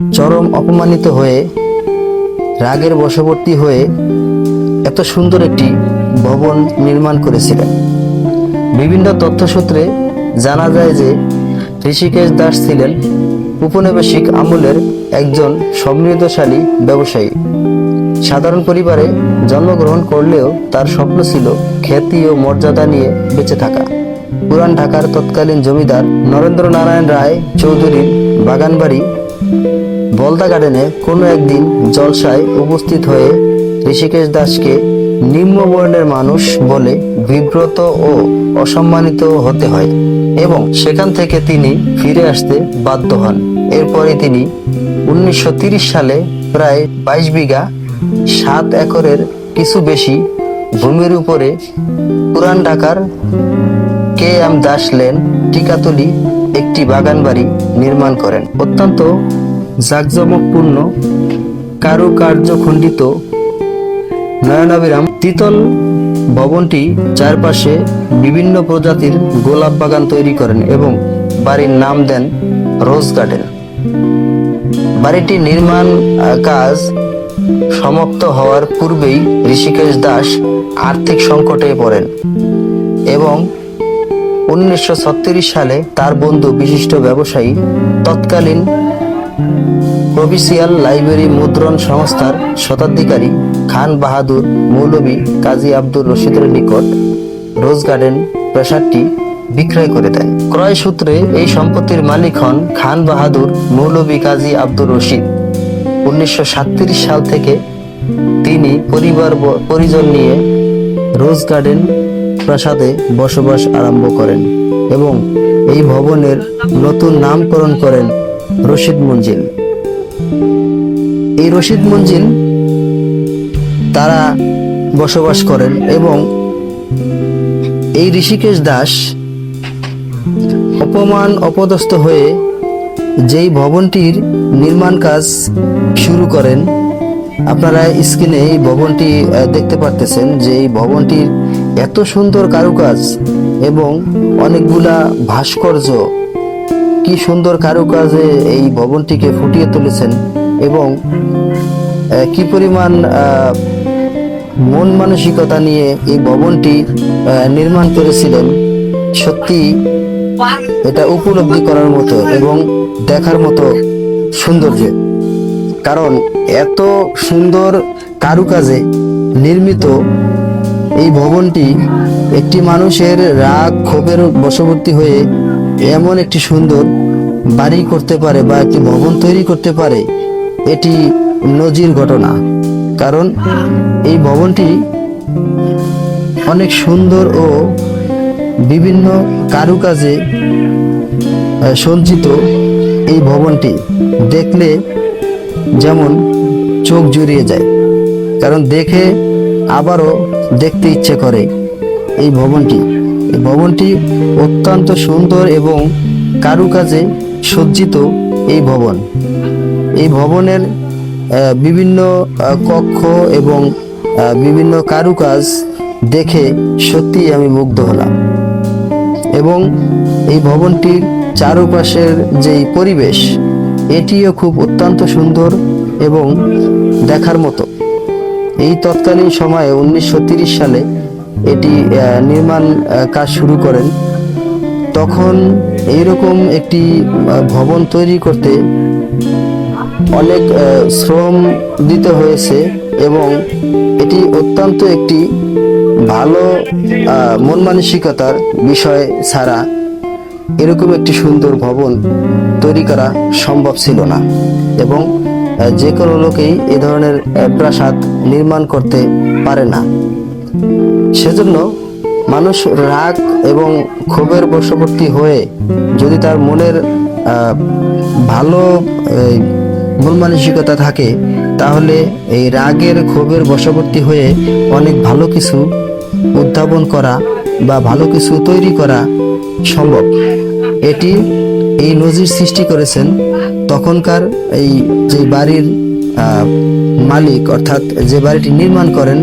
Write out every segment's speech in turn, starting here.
চরম অপমানিত হয়ে রাগের বশবর্তী হয়ে এত সুন্দর একটি ভবন নির্মাণ করেছিলেন। বিভিন্ন তথ্যসূত্রে জানা যায় যে ঋষিকেশ দাস ছিলেন উপনিবেশিক আমলের একজন সমৃদ্ধশালী ব্যবসায়ী। সাধারণ পরিবারে জন্মগ্রহণ করলেও তার স্বপ্ন ছিল খ্যাতি ও মর্যাদা নিয়ে বেঁচে থাকা। পুরান ঢাকার তৎকালীন জমিদার নরেন্দ্র নারায়ণ রায় চৌধুরীর বাগানবাড়ি বলদা গার্ডেনে কোনো একদিন জলসায় উপস্থিত হয়ে ঋষিকেশ দাসকে নিম্নবর্ণের মানুষ বলে বিব্রত ও অসম্মানিত হতে হয় এবং সেখান থেকে তিনি ফিরে আসতে বাধ্য হন। এরপরে তিনি 1930 সালে প্রায় 22 বিঘা 7 একরের কিছু বেশি ভূমির উপরে পুরান ঢাকার KM দাস লেন টিকাতলি একটি বাগানবাড়ি নির্মাণ করেন। অত্যন্ত জাঁকজমকপূর্ণ কারুকার্যখণ্ডিত নয়নাভিরাম দ্বিতল ভবনটি চারপাশে বিভিন্ন প্রজাতির গোলাপ বাগান তৈরি করেন এবং বাড়ির নাম দেন রোজ গার্ডেন। বাড়িটি নির্মাণ কাজ সমাপ্ত হওয়ার পূর্বেই ঋষিকেশ দাস আর্থিক সংকটে পড়েন এবং 1936 সালে তার বন্ধু বিশিষ্ট ব্যবসায়ী তৎকালীন প্রভিন্সিয়াল লাইব্রেরি মুদ্রণ সংস্থার স্বত্বাধিকারী খান বাহাদুর মৌলভী কাজী আব্দুর রশিদের নিকট রোজ গার্ডেন প্রাসাদটি বিক্রয় করে দেন। ক্রয় সূত্রে এই সম্পত্তির মালিক হন খান বাহাদুর মৌলভী কাজী আব্দুর রশিদ। 1937 সাল থেকে তিনি পরিজন নিয়ে রোজ গার্ডেন প্রাসাদে বসবাস আরম্ভ করেন এবং এই ভবনের নতুন নামকরণ করেন রশিদ মঞ্জিল। এই রশিদ মঞ্জিল তারা বসবাস করেন এবং এই ঋষিকেশ দাস অপদস্থ হয়ে যেই ভবনটির নির্মাণ কাজ শুরু করেন, আপনারা স্ক্রিনে এই ভবনটি দেখতে পারতেছেন যে এই ভবনটির এত সুন্দর কারুকাজ এবং অনেকগুলা ভাস্কর্য, কি সুন্দর কারুকাজে এই ভবনটিকে ফুটিয়ে তুলেছেন এবং কি পরিমাণ মন মানসিকতা নিয়ে এই ভবনটি নির্মাণ করেছিলেন, সত্যি এটা উপলব্ধি করার মতো এবং দেখার মতো সৌন্দর্য। কারণ এত সুন্দর কারুকাজে নির্মিত এই ভবনটি একটি মানুষের রাগ ক্ষোভের বশবর্তী হয়ে এমন একটি সুন্দর বাড়ি করতে পারে বা একটি ভবন তৈরি করতে পারে, এটি নজির ঘটনা। কারণ এই ভবনটি অনেক সুন্দর ও বিভিন্ন কারুকাজে সজ্জিত। এই ভবনটি দেখলে যেমন চোখ জুড়িয়ে যায়, কারণ দেখে আবারও দেখতে ইচ্ছে করে। এই ভবনটি অত্যন্ত সুন্দর এবং কারুকাজে সজ্জিত। এই ভবনের বিভিন্ন কক্ষ এবং বিভিন্ন কারুকাজ দেখে সত্যি আমি মুগ্ধ হলাম এবং এই ভবনটির চারপাশের যেই পরিবেশ, এটিও খুব অত্যন্ত সুন্দর এবং দেখার মতো। এই তৎকালীন সময়ে 1930 সালে এটি নির্মাণ কাজ শুরু করেন। তখন এইরকম একটি ভবন তৈরি করতে অনেক শ্রম দিতে হয়েছে এবং এটি অত্যন্ত একটি ভালো মন মানসিকতার বিষয় ছাড়া এরকম একটি সুন্দর ভবন তৈরি করা সম্ভব ছিল না এবং যে কোনো লোকেই এ ধরনের প্রাসাদ নির্মাণ করতে পারে না। সেজন্য মানুষ রাগ এবং ক্ষোভের বশবর্তী হয়ে যদি তার মনের ভালো মন মানসিকতা থাকে, তাহলে এই রাগের ক্ষোভের বশবর্তী হয়ে অনেক ভালো কিছু উদ্ভাবন করা বা ভালো কিছু তৈরি করা সম্ভব। এটি এই নজির সৃষ্টি করেছেন তখনকার এই যে বাড়ির মালিক, অর্থাৎ যে বাড়িটি নির্মাণ করেন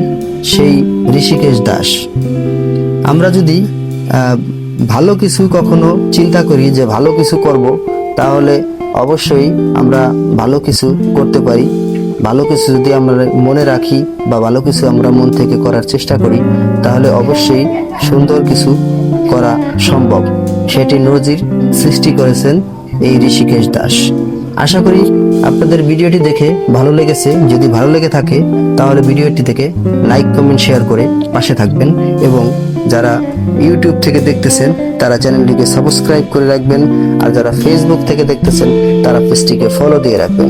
সেই ঋষিকেশ দাস। আমরা যদি ভালো কিছু কখনো চিন্তা করি যে ভালো কিছু করব, তাহলে অবশ্যই আমরা ভালো কিছু করতে পারি। ভালো কিছু যদি আমরা মনে রাখি বা ভালো কিছু আমরা মন থেকে করার চেষ্টা করি, তাহলে অবশ্যই সুন্দর কিছু করা সম্ভব। সেটি নজির সৃষ্টি করেছেন এই ঋষিকেশ দাস। আশা করি আপনাদের ভিডিওটি দেখে ভালো লেগেছে। যদি ভালো লেগে থাকে তাহলে ভিডিওটি থেকে লাইক, কমেন্ট, শেয়ার করে পাশে থাকবেন এবং যারা ইউটিউব থেকে দেখতেছেন তারা চ্যানেলটিকে সাবস্ক্রাইব করে রাখবেন, আর যারা ফেসবুক থেকে দেখতেছেন তারা পেজটিকে ফলো দিয়ে রাখবেন।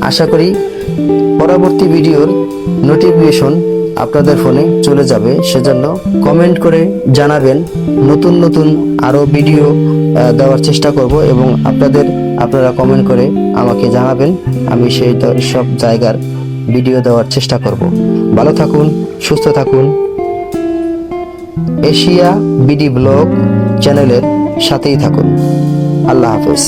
আশা করি পরবর্তী ভিডিওর নোটিফিকেশন আপনাদের ফোনে চলে যাবে। সেজন্য কমেন্ট করে জানাবেন, নতুন নতুন আরও ভিডিও দেওয়ার চেষ্টা করব এবং আপনারা কমেন্ট করে আমাকে জানাবেন, আমি সেই সব জায়গার ভিডিও দেওয়ার চেষ্টা করব। ভালো থাকুন, সুস্থ থাকুন। এশিয়া বিডি ব্লগ চ্যানেলের সাথেই থাকুন। আল্লাহ হাফেজ।